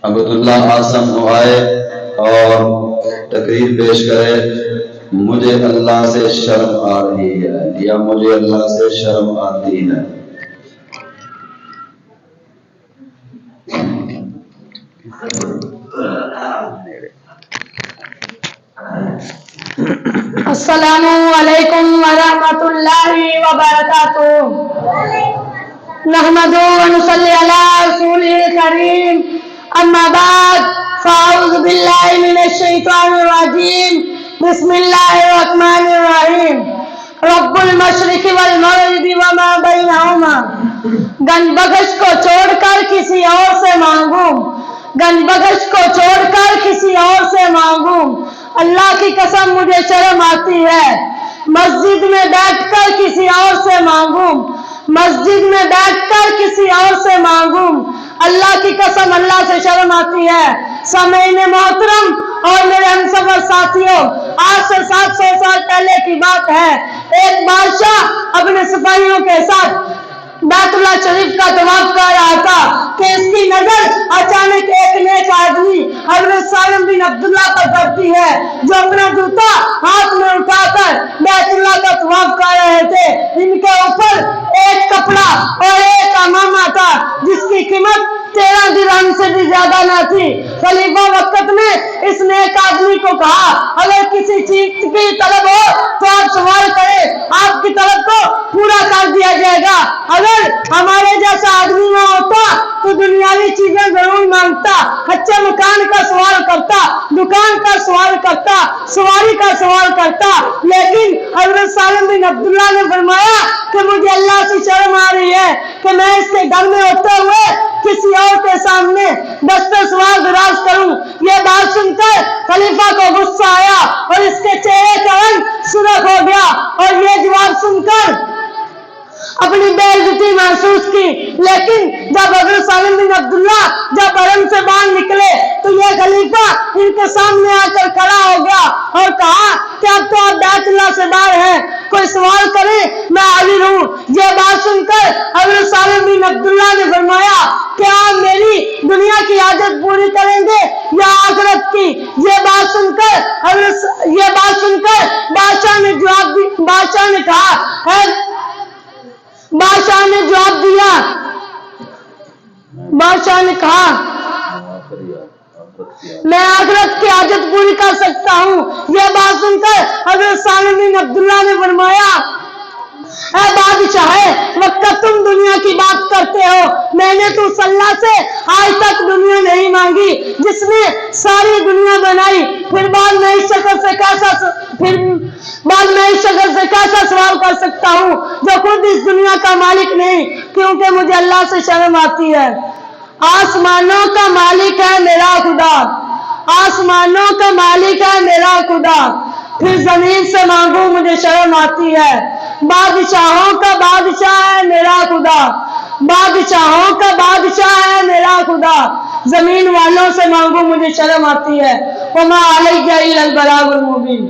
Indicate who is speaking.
Speaker 1: عبداللہ آسم آئے اور تقریر پیش کرے، مجھے اللہ سے شرم آ رہی ہے یا مجھے اللہ سے شرم آتی ہے۔
Speaker 2: السلام علیکم ورحمۃ اللہ وبرکاتہ۔ نحمدہ ونصلی علی رسولہ الکریم، اما بعد فاعوذ باللہ من الشیطان الرجیم، بسم اللہ الرحمن الرحیم۔ رب المشرق والمغرب وما بینہما، گن بخش کو چھوڑ کر کسی اور سے مانگوں، گن بخش کو چھوڑ کر کسی اور سے مانگوں، اللہ کی قسم مجھے شرم آتی ہے۔ مسجد میں بیٹھ کر کسی اور سے مانگوں، مسجد میں بیٹھ کر کسی اور سے مانگوں، اللہ کی قسم اللہ سے شرم آتی ہے۔ سامعین محترم اور میرے ہمسفر ساتھیوں، آج سے 700 سال پہلے کی بات ہے، ایک بادشاہ اپنے سپاہیوں کے ساتھ بیت اللہ شریف کا طواف کر رہا تھا کہ اس کی نظر اچانک ایک نیک آدمی حضرت سالم بن عبداللہ پر پڑتی ہے، جو اپنا جوتا ہاتھ میں اٹھا کر بیت اللہ کا طواف کر رہے تھے۔ ان کے اوپر ایک کپڑا اور ایک عمامہ تھا جس کی قیمت 13 درہم سے بھی زیادہ نہ تھی۔ خلیفہ وقت نے اس نیک آدمی کو کہا، اگر کسی چیز کی طلب ہو تو آپ سوال کریں، آپ کی طلب کو پورا کر دیا جائے گا۔ اگر ہمارے جیسا آدمی نہ ہوتا تو دنیاوی چیزیں ضرور مانگتا، اچھے مکان کا سوال کرتا، دکان کا سوال کرتا، سواری کا سوال کرتا، لیکن حضرت سالم بن عبداللہ نے فرمایا کہ مجھے اللہ سے شرم آ رہی ہے کہ میں اس کے گھر میں ہوتے ہوئے کسی اور کے سامنے دست سوال دراز کروں۔ یہ بات سن کر خلیفہ کو غصہ آیا اور اس کے چہرے کا رنگ سرخ ہو گیا اور یہ جواب سن کر اپنی بے عزتی محسوس کی۔ لیکن جب حضرت سالم بن عبداللہ جب حرم سے باہر نکلے تو یہ خلیفہ ان کے سامنے آ کر کھڑا ہو گیا اور کہا کہ اب تو آپ بیت اللہ سے باہر ہیں، کوئی سوال کرے میں حاضر ہوں۔ یہ بات سن کر حضرت سالم بن عبداللہ نے فرمایا کہ آپ میری دنیا کی حاجت پوری کریں گے یا آخرت کی؟ یہ بات سن کر بادشاہ نے کہا، بادشاہ نے جواب دیا، بادشاہ نے کہا میں آخرت کی حاجت پوری کر سکتا ہوں۔ یہ بات سن کر حضرت سالم بن عبداللہ نے فرمایا، اے بادشاہ وقت تم دنیا کی بات کرتے ہو، میں نے تو اللہ سے آج تک دنیا نہیں مانگی جس نے ساری دنیا بنائی، پھر بعد میں اس شخص سے کیسا سوال کر سکتا ہوں جو خود اس دنیا کا مالک نہیں، کیونکہ مجھے اللہ سے شرم آتی ہے۔ آسمانوں کا مالک ہے میرا خدا، آسمانوں کا مالک ہے میرا خدا، پھر زمین سے مانگوں مجھے شرم آتی ہے۔ بادشاہوں کا بادشاہ ہے میرا خدا، بادشاہوں کا بادشاہ ہے میرا خدا، زمین والوں سے مانگوں مجھے شرم آتی ہے۔ وما علیہ الا البلاغ المبین۔